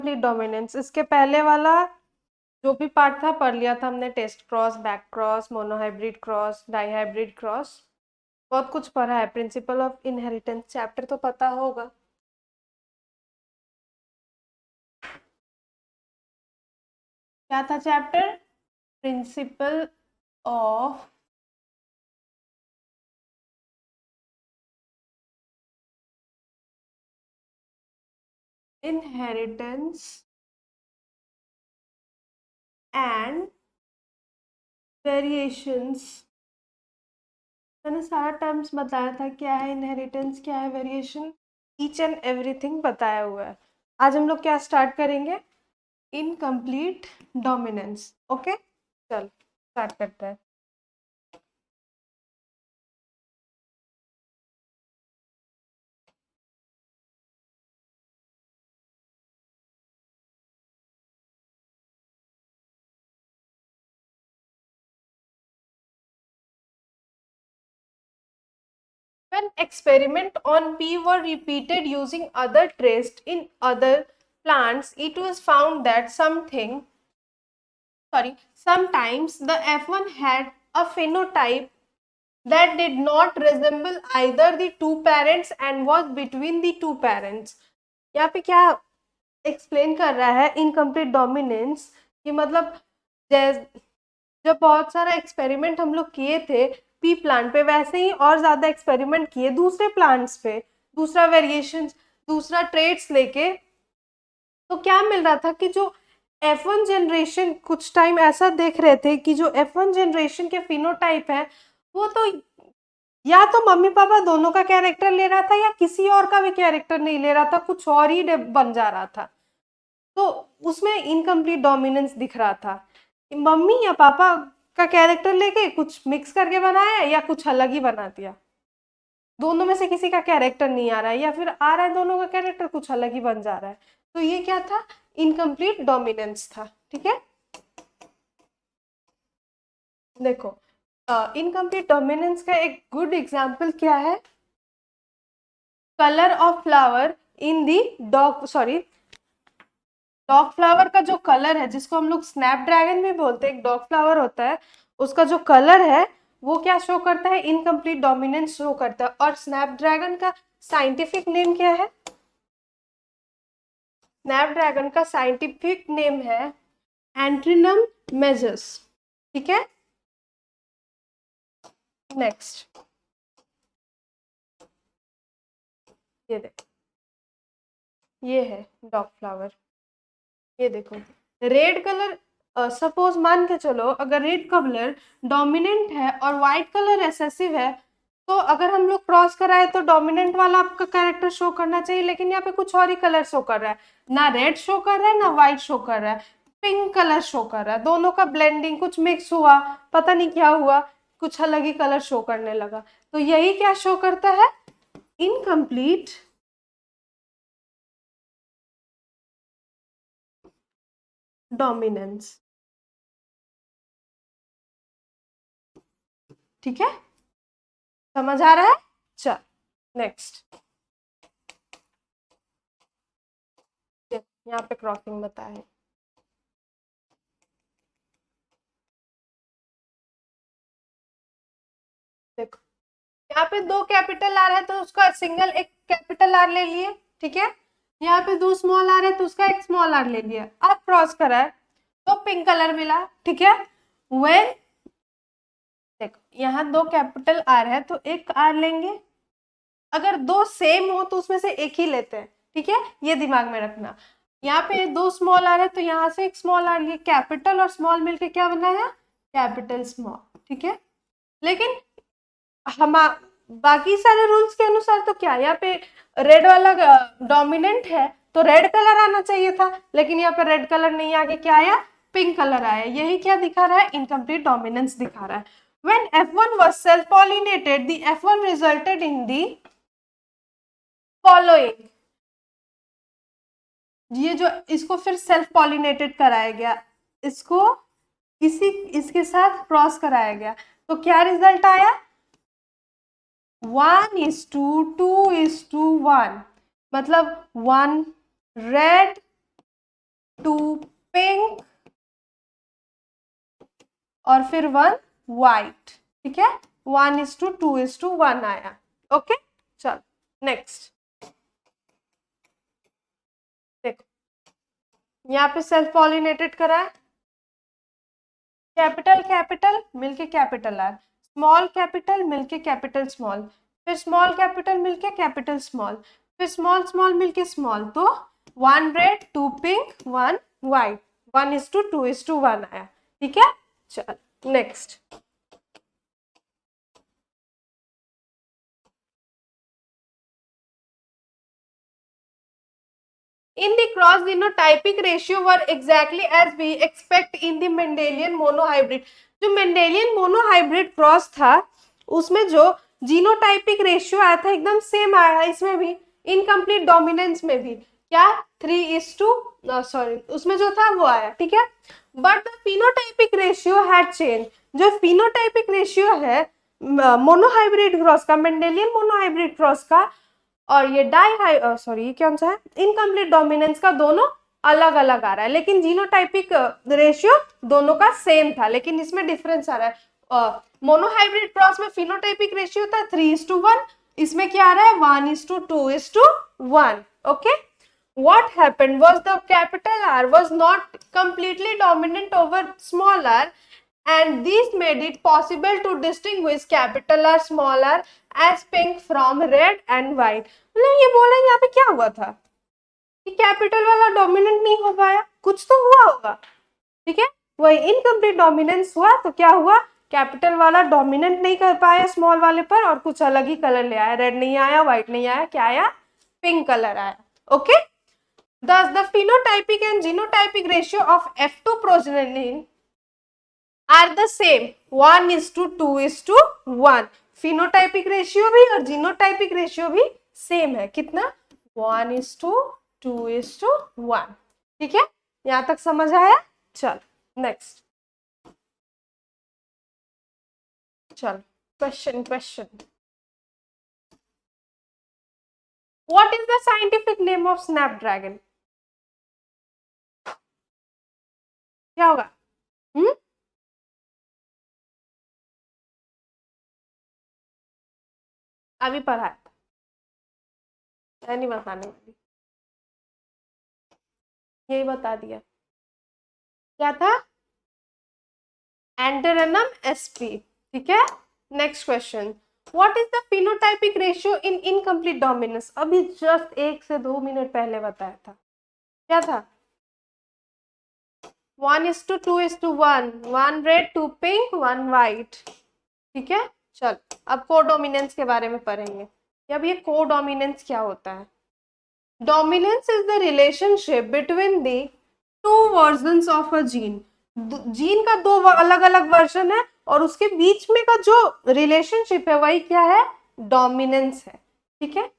Complete dominance, इसके पहले वाला जो भी पार्ट था पढ़ लिया था हमने, test cross, back cross, monohybrid cross, dihybrid cross, बहुत कुछ पढ़ा है। प्रिंसिपल ऑफ इनहेरिटेंस चैप्टर तो पता होगा। क्या था chapter? Principle of inheritance and variations. मैंने सारा टर्म्स बताया था, क्या है इनहेरिटेंस, क्या है वेरिएशन, ईच एंड एवरीथिंग बताया हुआ है। आज हम लोग क्या स्टार्ट करेंगे? Incomplete dominance. ओके, चल स्टार्ट करते हैं। When experiment on bee were repeated using other traits in other plants, it was found that sometimes the F1 had a phenotype that did not resemble either the two parents and was between the two parents. यहाँ पे क्या explain कर रहा है incomplete dominance कि मतलब जब बहुत सारा एक्सपेरिमेंट हम लोग किए थे पी प्लांट पे, वैसे ही और ज्यादा एक्सपेरिमेंट किए दूसरे प्लांट्स पे, दूसरा वेरिएशन, दूसरा ट्रेट्स लेके, तो क्या मिल रहा था कि जो F1 जनरेशन, कुछ टाइम ऐसा देख रहे थे कि जो F1 जनरेशन के फिनोटाइप है वो तो या तो मम्मी पापा दोनों का कैरेक्टर ले रहा था या किसी और का भी कैरेक्टर नहीं ले रहा था, कुछ और ही बन जा रहा था। तो उसमें इनकम्प्लीट डोमिनेंस दिख रहा था कि मम्मी या पापा का कैरेक्टर लेके कुछ मिक्स करके बनाया या कुछ अलग ही बना दिया, दोनों में से किसी का कैरेक्टर नहीं आ रहा है, या फिर आ रहा है दोनों का कैरेक्टर कुछ अलग ही बन जा रहा है। तो ये क्या था? इनकम्प्लीट डोमिनेंस था। ठीक है, देखो इनकम्प्लीट डोमिनेंस का एक गुड एग्जाम्पल क्या है? Colour of flower in the dog flower का जो कलर है, जिसको हम लोग स्नैपड्रैगन भी बोलते हैं, एक डॉग फ्लावर होता है, उसका जो कलर है वो क्या शो करता है? इनकम्प्लीट डोमिनेंस शो करता है। और स्नैपड्रैगन का साइंटिफिक नेम क्या है? स्नैपड्रैगन का साइंटिफिक नेम है एंट्रिनम मेजस। ठीक है, नेक्स्ट ये देखो, ये है डॉग फ्लावर। ये देखो रेड कलर, सपोज मान के चलो अगर रेड कलर डोमिनेंट है और व्हाइट कलर रिसेसिव है, तो अगर हम लोग क्रॉस कराए तो डोमिनेंट वाला आपका कैरेक्टर शो करना चाहिए, लेकिन यहाँ पे कुछ और ही कलर शो कर रहा है, ना रेड शो कर रहा है ना व्हाइट शो कर रहा है, पिंक कलर शो कर रहा है। दोनों का ब्लेंडिंग कुछ मिक्स हुआ, पता नहीं क्या हुआ, कुछ अलग ही कलर शो करने लगा। तो यही क्या शो करता है? Incomplete dominance. ठीक है, समझ आ रहा है? चल नेक्स्ट, यहाँ पे क्रॉसिंग बताया है। देखो यहाँ पे दो कैपिटल आर है तो उसका सिंगल एक कैपिटल आर ले लिए। ठीक है, यहाँ पे दो स्मॉल आर है तो उसका एक स्मॉल आर ले लिया। अब क्रॉस करा है तो पिंक कलर मिला। ठीक है, वेन देखो यहाँ दो कैपिटल आर है तो एक आर लेंगे, अगर दो सेम हो तो उसमें से एक ही लेते हैं। ठीक है, ये दिमाग में रखना। यहाँ पे दो स्मॉल आर है तो यहाँ से एक स्मॉल आर लिए, कैपिटल और स्मॉल मिलके क्या बनाया? Capital small. ठीक है, लेकिन हम बाकी सारे रूल्स के अनुसार तो क्या यहाँ पे रेड वाला डोमिनेंट है तो रेड कलर आना चाहिए था, लेकिन यहाँ पे रेड कलर नहीं आके क्या आया? पिंक कलर आया। यही क्या दिखा रहा है? इनकम्प्लीट डोमिनेंस दिखा रहा है। When F1 was self-pollinated, the F1 resulted in the following। ये जो इसको फिर सेल्फ पॉलिनेटेड कराया गया, इसको इसके साथ क्रॉस कराया गया, तो क्या रिजल्ट आया? 1:2:1, मतलब 1 रेड 2 पिंक और फिर 1 वाइट, ठीक है। 1:2:1 आया। ओके, चल नेक्स्ट देखो, यहाँ पे सेल्फ पॉलिनेटेड करा है, कैपिटल कैपिटल मिलके कैपिटल आर, स्मॉल कैपिटल मिलके कैपिटल स्मॉल, फिर स्मॉल कैपिटल मिलके कैपिटल स्मॉल, फिर स्मॉल स्मॉल मिलके स्मॉल, तो 1 रेड 2 पिंक 1 वाइट, 1:2:1 आया, ठीक है। चल next, in the cross genotypic ratio were exactly as we expect in the Mendelian monohybrid। जो मेंडेलियन मोनोहाइब्रिड क्रॉस था उसमें जो जीनोटाइपिक रेशियो आया था एकदम सेम आया इसमें भी, इनकम्प्लीट डोमिनेंस में भी क्या 3:, सॉरी उसमें जो था वो आया, ठीक है। But the phenotypic ratio had change. जो फिनोटाइपिक रेशियो है मोनोहाइब्रिड क्रॉस का, मेंडेलियन मोनोहाइब्रिड क्रॉस का और ये सॉरी ये कौन सा है, इनकम्प्लीट डोमिनेंस का, दोनों अलग अलग आ रहा है, लेकिन जीनोटाइपिक रेशियो दोनों का सेम था, लेकिन इसमें डिफरेंस आ रहा है। मोनोहाइब्रिड क्रॉस में फिनोटाइपिक रेशियो था 3:1, इसमें क्या आ रहा है 1:2:1। Okay, what happened was the capital R was not completely dominant over small r, and this made it possible to distinguish capital R small r as pink from red and white। मतलब ये बोले यहाँ पे क्या हुआ था कि capital वाला डोमिनेंट नहीं हो पाया, कुछ तो हुआ होगा, ठीक है। वही इनकम्प्लीट डोमिनेंस हुआ, तो क्या हुआ कैपिटल वाला डोमिनेंट नहीं कर पाया स्मॉल वाले पर और कुछ अलग ही कलर ले आया, रेड नहीं आया, व्हाइट नहीं आया, क्या आया पिंक कलर आया। Okay, thus the phenotypic and genotypic ratio of F2 progeny are the same 1:2:1। Phenotypic ratio भी और जीनोटाइपिक रेशियो भी सेम है, कितना 1:2:1, ठीक है। यहां तक समझ आया। चल नेक्स्ट, चल question what is the scientific name of Snapdragon? क्या होगा? अभी पढ़ाया था, मैं नहीं बताने वाली, यही बता दिया। क्या था? एंटेरनम sp, ठीक है। Next question, what is the phenotypic ratio in incomplete dominance? अभी जस्ट 1 से 2 मिनट पहले बताया था, क्या था 1:2:1, 1 रेड 2 पिंक 1 वाइट, ठीक है। चल अब कोडोमिनेंस के बारे में पढ़ेंगे। अब ये कोडोमिनेंस क्या होता है? Dominance is the relationship between the two versions of a gene. Gene का दो अलग अलग वर्जन है और उसके बीच में का जो रिलेशनशिप है वही क्या है? डोमिनेंस है, ठीक है।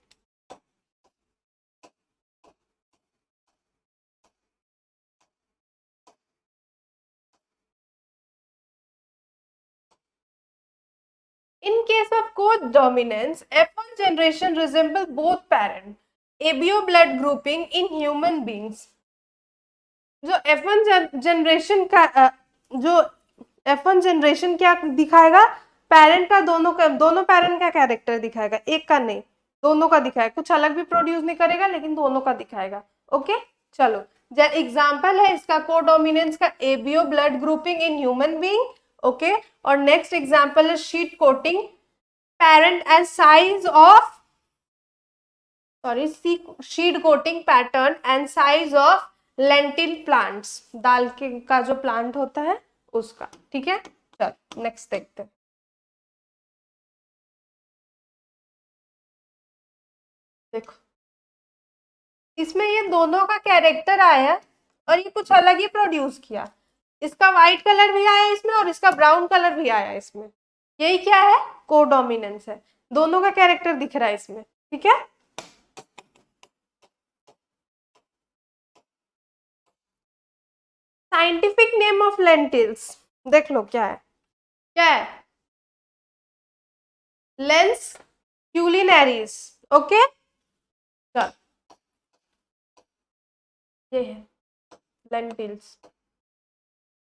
In case of codominance, F1 generation resemble both parent ABO blood grouping in human beings। जो F1 जनरेशन का जो F1 जनरेशन क्या दिखाएगा? पेरेंट का दोनों पेरेंट का कैरेक्टर दिखाएगा, एक का नहीं, दोनों का दिखाएगा, कुछ अलग भी प्रोड्यूस नहीं करेगा लेकिन दोनों का दिखाएगा। ओके, चलो एग्जाम्पल है इसका कोडोमिनेंस का ABO blood grouping in human being. Okay, और नेक्स्ट एग्जाम्पल है seed coating parent and size of seed coating pattern and size of lentil plants, दाल के का जो प्लांट होता है उसका, ठीक है। चल नेक्स्ट देखते हैं। देखो इसमें ये दोनों का कैरेक्टर आया और ये कुछ अलग ही प्रोड्यूस किया, इसका व्हाइट कलर भी आया इसमें और इसका ब्राउन कलर भी आया इसमें, यही क्या है? कोडोमिनेंस है, दोनों का कैरेक्टर दिख रहा है इसमें, ठीक है। साइंटिफिक नेम ऑफ लेंटिल्स देख लो क्या है, क्या है? लेंस क्यूलिनेरिस। ओके, चल ये है लेंटिल्स,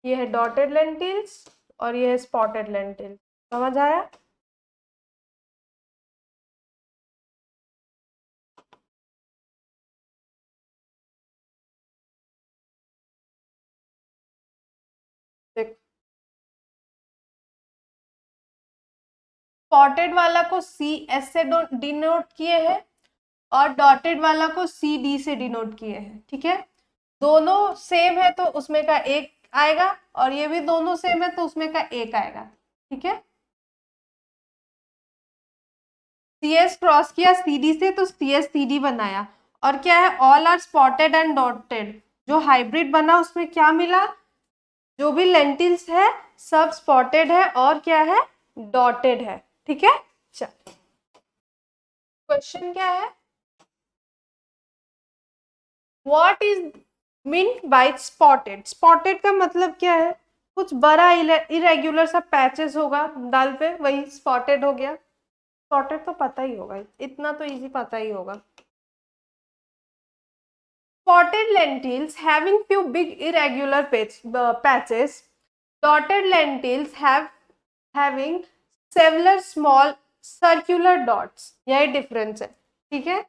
ये है डॉटेड लेंटिल्स और ये है स्पॉटेड लेंटिल्स। समझ आया? देख, स्पॉटेड वाला को सी एस से डिनोट किए हैं और डॉटेड वाला को सी डी से डिनोट किए हैं। ठीक है, दोनों सेम है तो उसमें का एक आएगा और ये भी दोनों सेम है तो उसमें का एक आएगा। ठीक है, सी एस क्रॉस किया सी डी से तो सी एस सी डी बनाया। और क्या है, all are spotted and dotted, जो हाइब्रिड बना उसमें क्या मिला, जो भी लेंटिल्स है सब स्पॉटेड है और क्या है, डॉटेड है। ठीक है, चल क्वेश्चन क्या है, what is mean by spotted. Spotted का मतलब क्या है, कुछ बड़ा इरेग्युलर सा पैचेस होगा दाल पे, वही स्पॉटेड हो गया। स्पॉटेड तो पता ही होगा, इतना तो इजी पता ही होगा। Spotted lentils having few big irregular patches. Dotted lentils having several small circular dots. यही डिफरेंस है। ठीक है,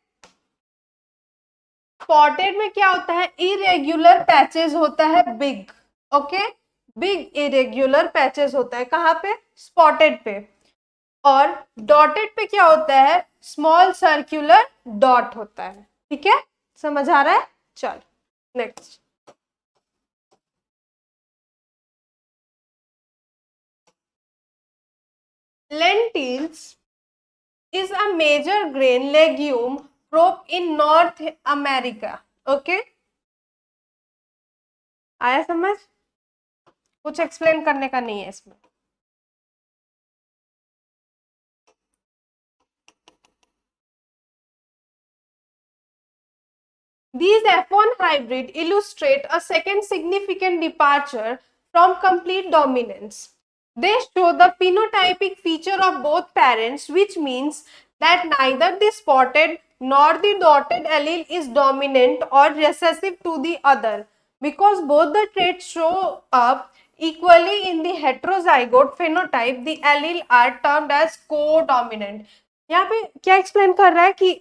स्पॉटेड में क्या होता है, इरेग्युलर पैचेस होता है big. Okay, big irregular patches होता है कहाँ पे, स्पॉटेड पे। और डॉटेड पे क्या होता है, स्मॉल सर्कुलर डॉट होता है। ठीक है, समझ आ रहा है? चल next, lentils is a major grain legume crop in North America. Okay, आया समझ? कुछ एक्सप्लेन करने का नहीं है इसमें। These F1 hybrid illustrate a second significant departure from complete dominance. They show the phenotypic feature of both parents, which means that neither the spotted nor the dotted allele is dominant or recessive to the other, because both the traits show up equally in the heterozygote phenotype. The allele are termed as co-dominant. यहाँ पे क्या explain कर रहा है कि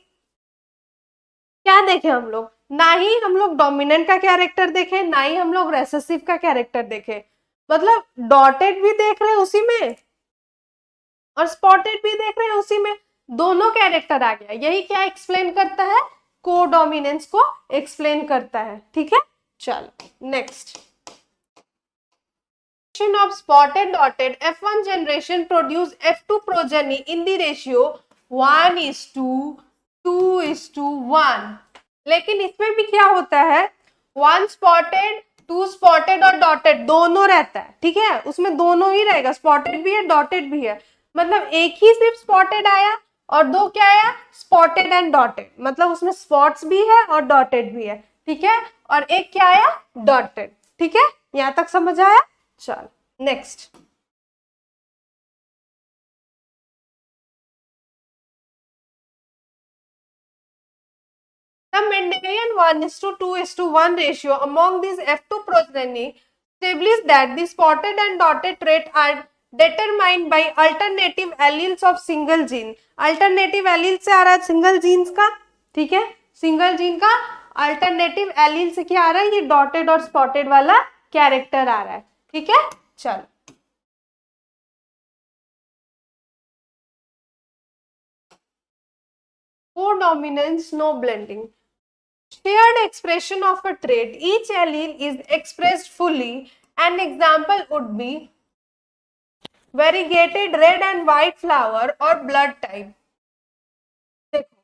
क्या देखे हम लोग, ना ही हम लोग डोमिनेंट का कैरेक्टर देखे, ना ही हम लोग रेसेसिव का कैरेक्टर देखे। मतलब डॉटेड भी देख रहे हैं उसी में और स्पॉटेड भी देख रहे हैं उसी में, दोनों कैरेक्टर आ गया। यही क्या एक्सप्लेन करता है, कोडोमिनेंस को एक्सप्लेन करता है। ठीक है, चलो next, of spotted dotted F1 generation produce F2 progeny in the ratio 1:2:1। लेकिन इसमें भी क्या होता है, 1 स्पॉटेड 2 स्पॉटेड और डॉटेड दोनों रहता है। ठीक है, उसमें दोनों ही रहेगा, स्पॉटेड भी है डॉटेड भी है। मतलब एक ही सिर्फ स्पॉटेड आया और दो क्या आया, स्पॉटेड एंड डॉटेड, मतलब उसमें स्पॉट्स भी है और डॉटेड भी है। ठीक है, और एक क्या आया, डॉटेड। ठीक है, यहां तक समझ आया? चल next, the Mendelian 1:2:1 ratio among these F2 progeny established that the spotted and dotted trait are determined by alternative alleles of single gene. Alternative alleles से आ रहा है सिंगल जीन्स का। ठीक है, सिंगल जीन का अल्टरनेटिव एलील से क्या आ रहा है, ये डॉटेड और स्पॉटेड वाला कैरेक्टर आ रहा है। ठीक है, चलो codominance, no blending. Shared expression of a trait, each allele is expressed fully. An example would be variegated red and white flower or blood type. देखो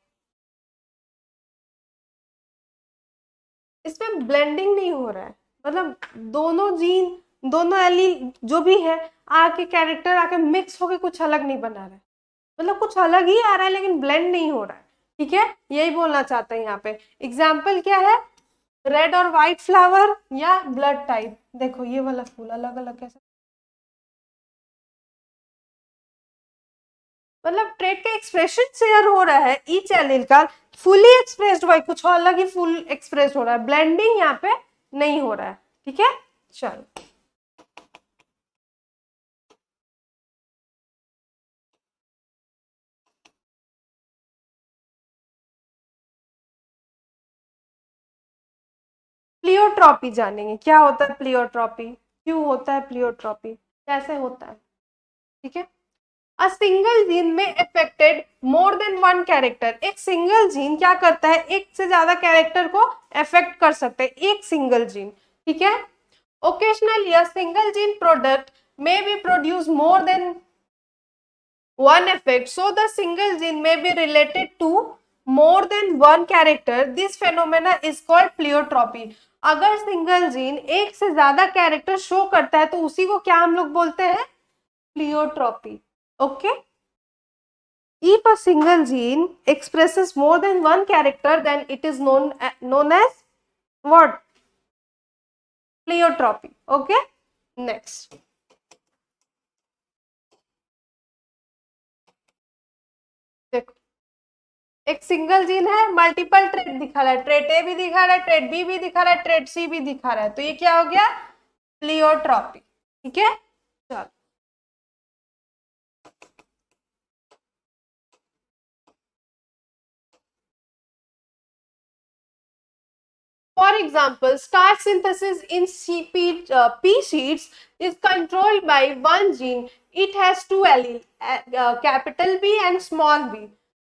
इसमें ब्लेंडिंग नहीं हो रहा है, मतलब दोनों जीन दोनों एलील जो भी है आके कैरेक्टर आके मिक्स होके कुछ अलग नहीं बना रहा है, मतलब कुछ अलग ही आ रहा है लेकिन ब्लेंड नहीं हो रहा है। ठीक है, यही बोलना चाहते हैं यहाँ पे। एग्जाम्पल क्या है, रेड और व्हाइट फ्लावर या ब्लड टाइप। देखो ये वाला फूल अलग अलग कैसा, मतलब ट्रेट का एक्सप्रेशन शेयर हो रहा है, ईच एलील का फुली एक्सप्रेस्ड हुआ है, कुछ अलग ही फुल एक्सप्रेस हो रहा है। ब्लेंडिंग यहाँ पे नहीं हो रहा है, ठीक है। चलो, प्लियोट्रॉपी जानेंगे, क्या होता है प्लियोट्रॉपी, क्यों होता है प्लियोट्रॉपी, कैसे होता है, ठीक है। अ सिंगल जीन में affected more than one character, एक सिंगल जीन क्या करता है, एक से ज्यादा कैरेक्टर को अफेक्ट कर सकते हैं, एक सिंगल जीन, ठीक है। Occasionally a single gene product may be produce more than one effect, so the single gene may be related to more than one character. This phenomena is called pleiotropy. अगर single gene एक से ज्यादा character show करता है तो उसी को क्या हम लोग बोलते हैं, pleiotropy, okay. If a single gene expresses more than one character, then it is known as what, pleiotropy, okay। Next, देखो, एक सिंगल जीन है, मल्टीपल ट्रेट दिखा रहा है, ट्रेट ए भी दिखा रहा है, ट्रेट बी भी दिखा रहा है, ट्रेट सी भी दिखा रहा है, तो ये क्या हो गया, प्लियोट्रॉपी, ठीक है। चलो, for example, starch synthesis in pea seeds is controlled by one gene. It has two alleles, capital B and small b.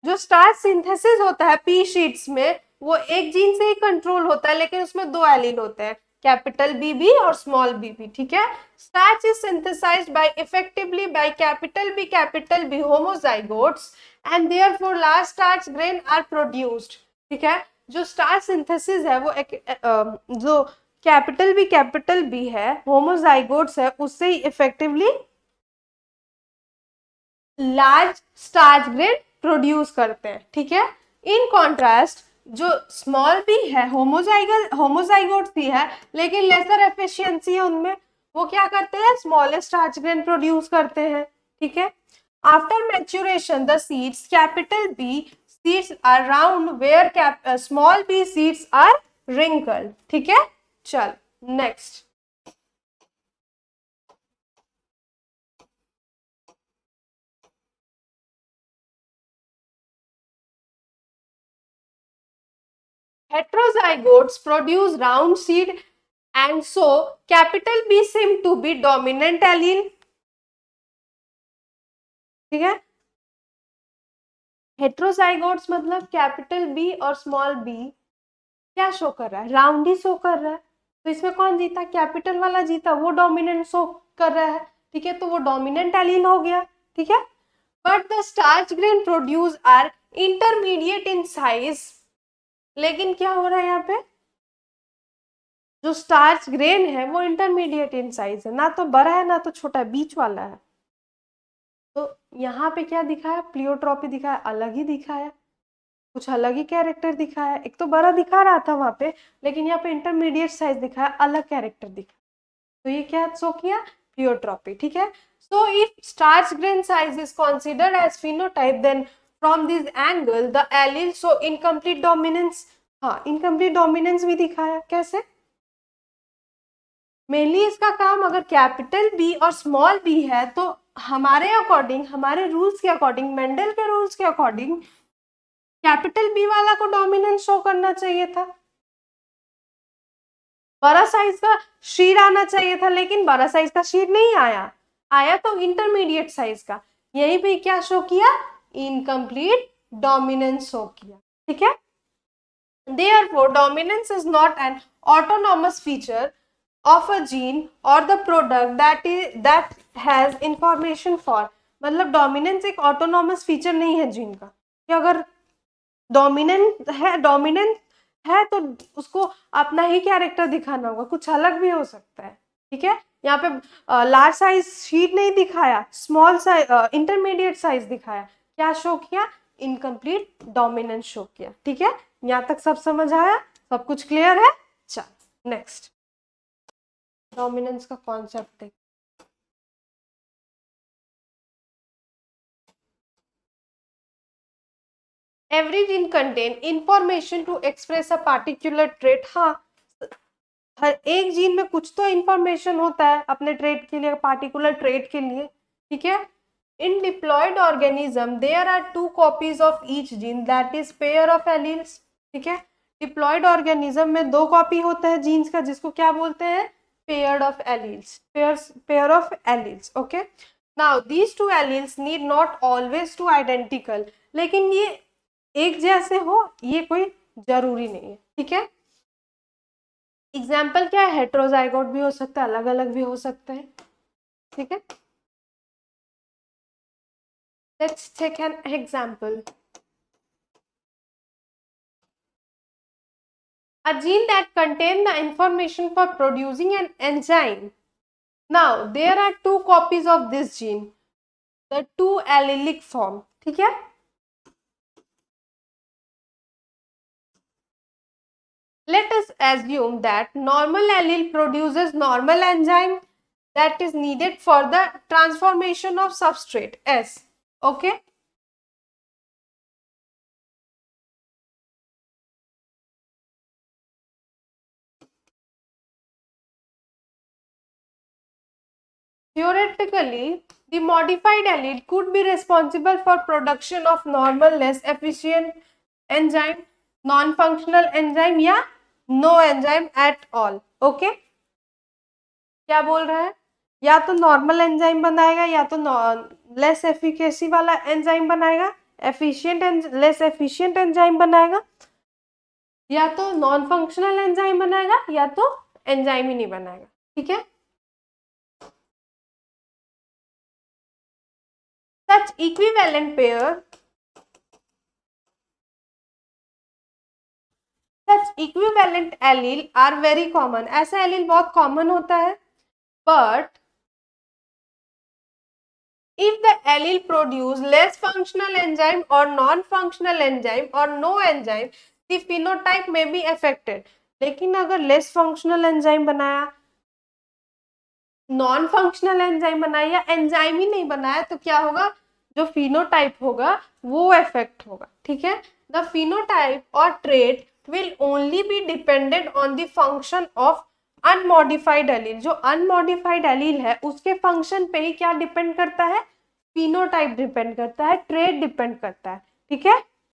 जो स्टार्च सिंथेसिस होता है पी शीट्स में, वो एक जीन से ही कंट्रोल होता है, लेकिन उसमें दो एलील होते हैं, कैपिटल बी भी और स्मॉल बी भी, ठीक है। Starch is synthesized by effectively by capital B homozygotes and therefore large starch grain are produced, ठीक है। जो स्टार्च सिंथेसिस है वो जो कैपिटल बी है, होमोजाइगोट्स है, उससे ही effectively large starch grain produce करते हैं, ठीक है। इन कॉन्ट्रास्ट जो स्मॉल बी है, होमोजाइगोट्स भी है लेकिन लेसर एफिशिएंसी है उनमें, वो क्या करते हैं, स्मॉलेस्ट स्टार्च ग्रेन प्रोड्यूस करते हैं, ठीक है। After maturation the seeds capital B seeds are round where small b seeds are wrinkled, ठीक है। चल, next, heterozygotes produce round seed and so capital B seem to be dominant allele, ठीक है। Heterozygotes मतलब कैपिटल बी और small B क्या show कर रहा है, राउंड ही शो कर रहा है, तो इसमें कौन जीता, कैपिटल वाला जीता, वो डोमिनेंट शो कर रहा है, ठीक है, तो वो डोमिनेंट एलील हो गया, ठीक है। But the starch grain produce are intermediate in size, लेकिन क्या हो रहा है यहाँ पे, जो स्टार्च ग्रेन है वो इंटरमीडिएट इन साइज है, ना तो बड़ा है ना तो छोटा है, बीच वाला है। तो यहाँ पे क्या दिखाया, प्लियोट्रॉपी दिखाया, अलग ही दिखाया, कुछ अलग ही कैरेक्टर दिखाया, एक तो बड़ा दिखा रहा था वहां पे, लेकिन यहाँ पे इंटरमीडिएट साइज दिखाया, अलग कैरेक्टर दिखा, तो ये क्या शो किया, प्लियोट्रॉपी, ठीक है। So if starch grain size is considered as phenotype, then from this angle the allele show incomplete dominance, हाँ इनकम्प्लीट डोमिनेंस भी दिखाया, कैसे, मेनली इसका काम अगर कैपिटल बी और स्मॉल बी है तो हमारे अकॉर्डिंग, हमारे रूल्स के अकॉर्डिंग, मेंडल के रूल्स के अकॉर्डिंग कैपिटल बी वाला को डोमिनेंस शो करना चाहिए था, बड़ा साइज का शीट आना चाहिए था, लेकिन बड़ा साइज का शीट नहीं आया, आया तो इंटरमीडिएट साइज का, यही पे क्या शो किया, इनकम्प्लीट डोमिनेंस शो किया, ठीक है। Therefore, dominance is not an autonomous feature of a gene or the product that has information for, मतलब डोमिनेंस एक ऑटोनॉमस फीचर नहीं है जीन का, कि अगर डोमिनेंट है तो उसको अपना ही कैरेक्टर दिखाना होगा, कुछ अलग भी हो सकता है, ठीक है। यहाँ पे लार्ज साइज शीट नहीं दिखाया, स्मॉल साइज इंटरमीडिएट साइज दिखाया, क्या शो किया, इनकम्प्लीट डोमिनेंस शो किया, ठीक है। यहाँ तक सब समझ आया, सब कुछ क्लियर है। चल नेक्स्ट, डोमिनेंस का कॉन्सेप्ट देख, every gene contain information to express a particular trait, हाँ हर एक जीन में कुछ तो इंफॉर्मेशन होता है अपने ट्रेट के लिए, पार्टिकुलर ट्रेट के लिए, ठीक है। In diploid organism there are 2 copies of each gene that is pair of alleles, ठीक है। डिप्लॉयड ऑर्गेनिज्म में 2 कॉपी होता है जीन्स का, जिसको क्या बोलते हैं, pair of alleles, pair of alleles, okay. Now these 2 alleles need not always two identical, लेकिन ये एक जैसे हो ये कोई जरूरी नहीं है, ठीक है। एग्जाम्पल क्या है, हेट्रोजाइगोट भी हो सकता है, अलग अलग भी हो सकते हैं, ठीक है। Let's take an example, a gene that contain the information for producing an enzyme. Now there are 2 copies of this gene, the 2 allelic form, ठीक है। Let us assume that normal allele produces normal enzyme that is needed for the transformation of substrate S, okay. Theoretically, the modified allele could be responsible for production of normal less efficient enzyme, non-functional enzyme या no enzyme at all, okay? क्या बोल रहा है, या तो normal enzyme बनाएगा या तो लेस एफिकेसी वाला एंजाइम बनाएगा, लेस एफिशिएंट एंजाइम बनाएगा, या तो नॉन फंक्शनल एंजाइम बनाएगा या तो एंजाइम ही नहीं बनाएगा, ठीक है। Such equivalent allele are very common, ऐसा एलील बहुत कॉमन होता है, but if the allele produce less functional enzyme or non-functional enzyme or no enzyme, the phenotype may be affected. लेकिन अगर लेस फंक्शनल एंजाइम बनाया, नॉन फंक्शनल एंजाइम बनाया या enzyme ही नहीं बनाया तो क्या होगा, जो फिनोटाइप होगा वो इफेक्ट होगा, ठीक है। द फिनोटाइप और trait will only be dependent on the function of unmodified allele. जो अनमॉडिफाइड एलील है उसके फंक्शन पे ही क्या डिपेंड करता है, फिनोटाइप डिपेंड करता है, ट्रेट डिपेंड करता है, ठीक है।